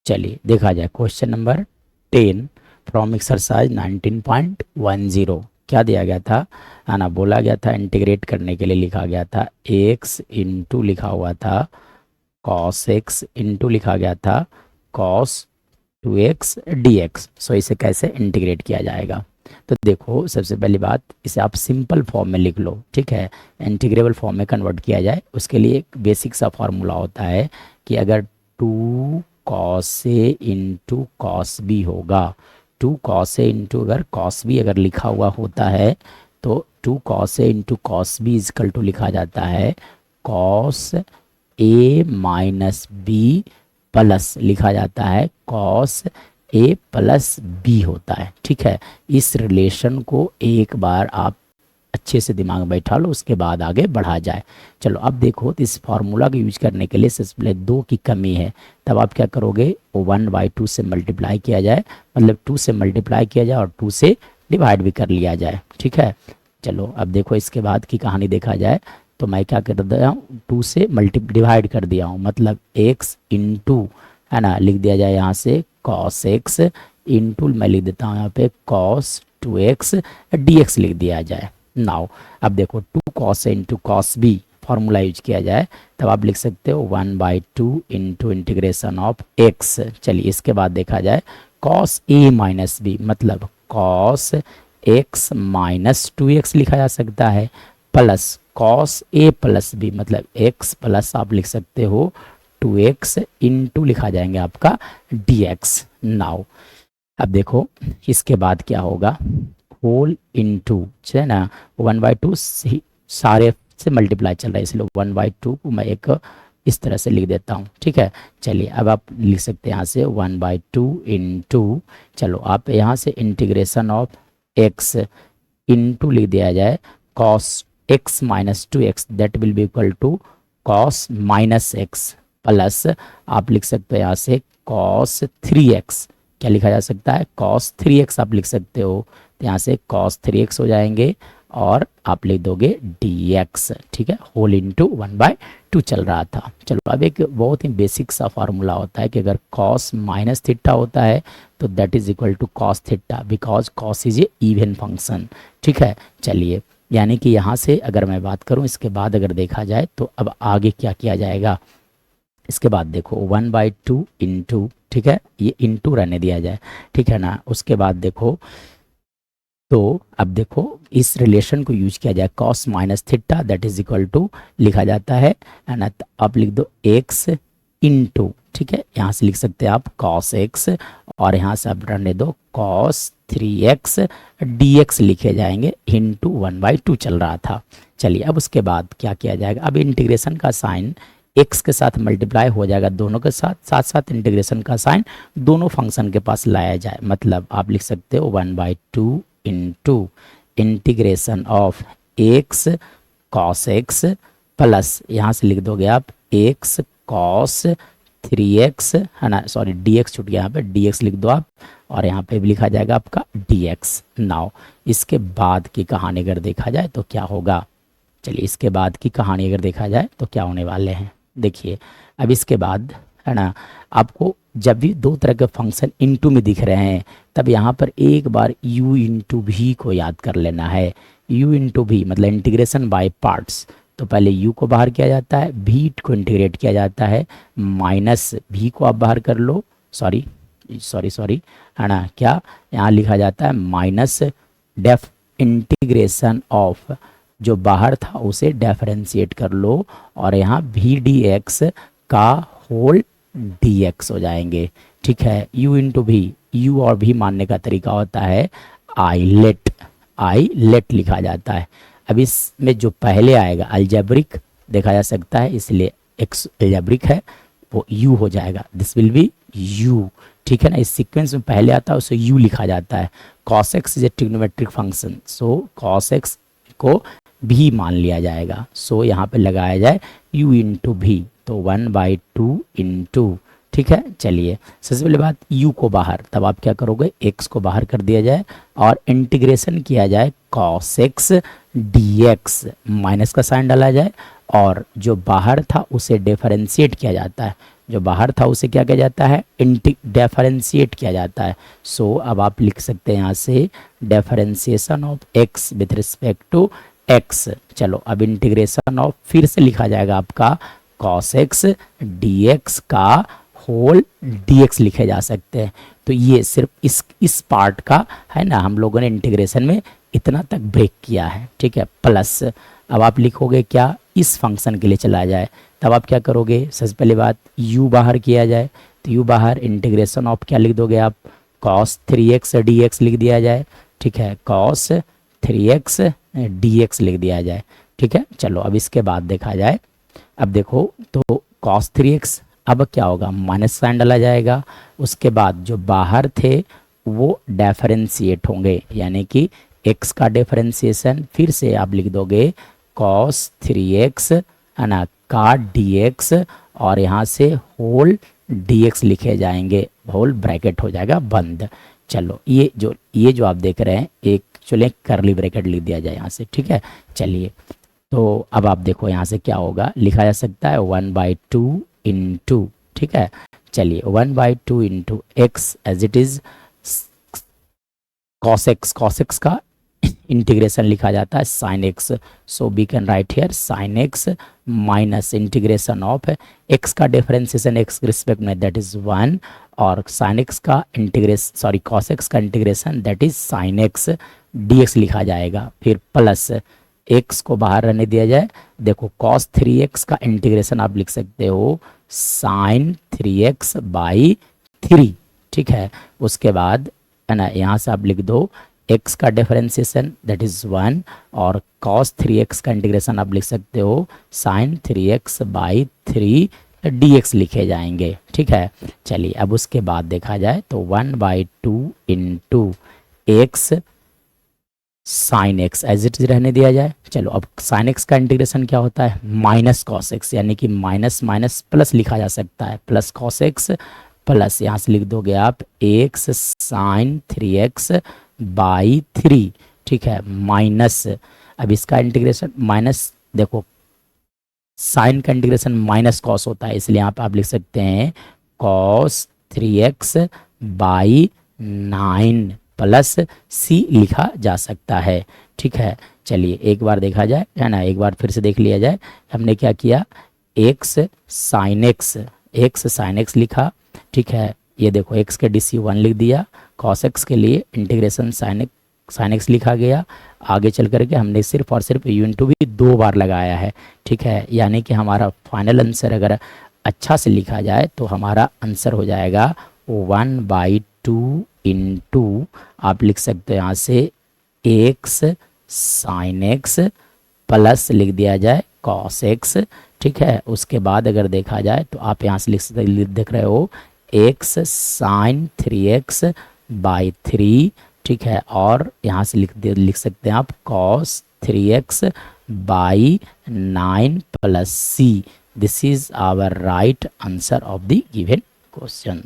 चलिए देखा जाए क्वेश्चन नंबर 10 फ्रॉम एक्सरसाइज 19.10। क्या दिया गया था, है ना, बोला गया था इंटीग्रेट करने के लिए लिखा गया था एक्स इंटू लिखा हुआ था कॉस एक्स इंटू लिखा गया था कॉस 2x dx। सो इसे कैसे इंटीग्रेट किया जाएगा। तो देखो सबसे पहली बात, इसे आप सिंपल फॉर्म में लिख लो, ठीक है। इंटीग्रेबल फॉर्म में कन्वर्ट किया जाए उसके लिए एक बेसिक सा फॉर्मूला होता है कि अगर 2 cos A into cos B होगा, 2 cos A इंटू अगर कॉस बी अगर लिखा हुआ होता है तो 2 cos A into cos B is equal to लिखा जाता है cos A minus B plus लिखा जाता है कॉस ए प्लस बी होता है, ठीक है। इस रिलेशन को एक बार आप अच्छे से दिमाग में बैठा लो, उसके बाद आगे बढ़ा जाए। चलो अब देखो, तो इस फार्मूला को यूज करने के लिए सबसे पहले 2 की कमी है, तब आप क्या करोगे, 1/2 से मल्टीप्लाई किया जाए, मतलब 2 से मल्टीप्लाई किया जाए और 2 से डिवाइड भी कर लिया जाए, ठीक है। चलो अब देखो इसके बाद की कहानी देखा जाए तो मैं क्या कर दिया हूँ, 2 से डिवाइड कर दिया हूँ, मतलब x इंटू, है ना, लिख दिया जाए यहाँ से cos x इंटू मैं लिख देता हूँ यहाँ पे cos 2x dx लिख दिया जाए। नाउ अब देखो 2 cos A into cos B formula use किया जाए तब आप लिख सकते हो 1/2 इंटू इंटीग्रेशन ऑफ x। चलिए इसके बाद देखा जाए cos A माइनस बी, मतलब cos x माइनस 2x लिखा जा सकता है, plus cos A plus B, मतलब x प्लस आप लिख सकते हो 2x इंटू लिखा जाएंगे आपका dx। नाउ अब देखो इसके बाद क्या होगा, होल इंटू, है ना, 1/2 सारे से मल्टीप्लाई चल रहा है इसलिए 1/2 को मैं एक इस तरह से लिख देता हूँ, ठीक है। चलिए अब आप लिख सकते हैं यहाँ से 1/2 इंटू, चलो आप यहाँ से इंटीग्रेशन ऑफ x इंटू लिख दिया जाए cos x minus 2x that will be equal to cos minus x plus आप लिख सकते हो यहाँ से cos 3x, क्या लिखा जा सकता है cos 3x आप लिख सकते हो, तो यहाँ से cos 3x हो जाएंगे और आप लिख दोगे dx, ठीक है। होल इंटू 1/2 चल रहा था। चलो अब एक बहुत ही बेसिक सा फार्मूला होता है कि अगर cos माइनस थीटा होता है तो that is equal to cos theta, because cos is a even function, ठीक है। चलिए यानी कि यहाँ से अगर मैं बात करूँ इसके बाद अगर देखा जाए तो अब आगे क्या किया जाएगा, इसके बाद देखो 1/2 इंटू, ठीक है, ये इंटू रहने दिया जाए, ठीक है ना। उसके बाद देखो, तो अब देखो इस रिलेशन को यूज किया जाए cos minus theta that is equal to लिखा जाता है ना, आप लिख दो x इंटू, ठीक है, यहाँ से लिख सकते हैं आप cos x और यहाँ से आप रहने दो cos 3x dx लिखे जाएंगे, इंटू 1/2 चल रहा था। चलिए अब उसके बाद क्या किया जाएगा, अब इंटीग्रेशन का साइन x के साथ मल्टीप्लाई हो जाएगा दोनों के साथ, साथ साथ इंटीग्रेशन का साइन दोनों फंक्शन के पास लाया जाए, मतलब आप लिख सकते हो 1/2 into integration of x cos x plus यहाँ से लिख दोगे आप x cos 3x, है ना, सॉरी dx छूट गया, यहाँ पे dx लिख दो आप और यहाँ पे भी लिखा जाएगा आपका dx। नाउ इसके बाद की कहानी अगर देखा जाए तो क्या होगा, चलिए इसके बाद की कहानी अगर देखा जाए तो क्या होने वाले हैं, देखिए अब इसके बाद, है ना, आपको जब भी दो तरह के फंक्शन इनटू में दिख रहे हैं तब यहाँ पर एक बार u इंटू भी को याद कर लेना है। u इंटू भी मतलब इंटीग्रेशन बाय पार्ट्स, तो पहले u को बाहर किया जाता है, भी को इंटीग्रेट किया जाता है, माइनस भी को आप बाहर कर लो, सॉरी सॉरी सॉरी, है ना, क्या यहाँ लिखा जाता है माइनस डेफ इंटीग्रेशन ऑफ, जो बाहर था उसे डिफरेंशिएट कर लो और यहाँ भी डी एक्स का होल डी एक्स हो जाएंगे, ठीक है। u इंटू भी, u और भी मानने का तरीका होता है आई लेट लिखा जाता है। अब इसमें जो पहले आएगा अलजेब्रिक देखा जा सकता है, इसलिए एक्स अलजेब्रिक है वो u हो जाएगा, दिस विल बी u, ठीक है ना। इस सीक्वेंस में पहले आता है उसे u लिखा जाता है। cos x is a trigonometric function, so cos x को भी मान लिया जाएगा, सो यहाँ पे लगाया जाए u इंटू भी, तो 1/2 इंटू, ठीक है। चलिए सबसे पहले बात u को बाहर, तब आप क्या करोगे x को बाहर कर दिया जाए और इंटीग्रेशन किया जाए cos x dx, माइनस का साइन डाला जाए और जो बाहर था उसे डिफरेंशिएट किया जाता है, जो बाहर था उसे क्या किया जाता है, डिफरेंशिएट किया जाता है। सो अब आप लिख सकते हैं यहाँ से differentiation of X with respect to X. चलो अब इंटीग्रेशन ऑफ फिर से लिखा जाएगा आपका cos x dx का होल dx लिखे जा सकते हैं। तो ये सिर्फ इस पार्ट का है ना, हम लोगों ने इंटीग्रेशन में इतना तक ब्रेक किया है, ठीक है। प्लस अब आप लिखोगे क्या, इस फंक्शन के लिए चला जाए तब आप क्या करोगे, सबसे पहली बात u बाहर किया जाए तो u बाहर इंटीग्रेशन ऑफ क्या लिख दोगे आप, cos 3x dx लिख दिया जाए, ठीक है, cos 3x dx लिख दिया जाए, ठीक है। चलो अब इसके बाद देखा जाए, अब देखो तो cos 3x अब क्या होगा, माइनस साइन डाला जाएगा, उसके बाद जो बाहर थे वो डिफरेंशिएट होंगे, यानी कि x का डिफरेंशिएशन फिर से आप लिख दोगे cos 3x है ना का dx, और यहाँ से होल dx लिखे जाएंगे, होल ब्रैकेट हो जाएगा बंद। चलो ये जो आप देख रहे हैं एक चलिए करली ब्रैकेट लिख दिया जाए यहाँ से, ठीक है। चलिए तो अब आप देखो यहाँ से क्या होगा, लिखा जा सकता है 1/2 इंटू, ठीक है। चलिए 1/2 into X as it is cos x का इंटीग्रेशन लिखा जाता है sin x, so we can write here sin x minus integration of x का डिफरेंशिएशन x के रिस्पेक्ट में दैट इज 1, और sin x का इंटीग्रेशन cos x का integration that is sin x dx लिखा जाएगा, फिर प्लस x को बाहर रहने दिया जाए, देखो cos 3x का इंटीग्रेशन आप लिख सकते हो sin 3x/3, ठीक है। उसके बाद है ना यहाँ से आप लिख दो x का डिफरेंशिएशन दैट इज 1, और cos 3x का इंटीग्रेशन आप लिख सकते हो sin 3x/3 dx लिखे जाएंगे, ठीक है। चलिए अब उसके बाद देखा जाए तो 1/2 into X sine X as it is रहने दिया जाए। चलो अब साइन एक्स का इंटीग्रेशन क्या होता है, माइनस कॉस एक्स, यानी कि माइनस माइनस प्लस लिखा जा सकता है, प्लस कॉस एक्स प्लस यहाँ से लिख दोगे आप एक्स साइन 3x/3, ठीक है, माइनस अब इसका इंटीग्रेशन माइनस, देखो साइन का इंटीग्रेशन माइनस कॉस होता है, इसलिए आप लिख सकते हैं cos 3x/9 प्लस c लिखा जा सकता है, ठीक है। चलिए एक बार देखा जाए है ना, एक बार फिर से देख लिया जाए, हमने क्या किया x sin x लिखा, ठीक है। ये देखो x के DC 1 लिख दिया, cos x के लिए इंटीग्रेशन sin x लिखा गया, आगे चल करके हमने सिर्फ और सिर्फ u भी 2 बार लगाया है, ठीक है। यानी कि हमारा फाइनल आंसर अगर अच्छा से लिखा जाए तो हमारा आंसर हो जाएगा 1/2 इंटू आप लिख सकते हो यहाँ से x sin x प्लस लिख दिया जाए cos x, ठीक है। उसके बाद अगर देखा जाए तो आप यहाँ से देख रहे हो x sin 3x/3, ठीक है, और यहाँ से लिख सकते हैं आप cos 3x/9 plus c। This is our right answer of the given question.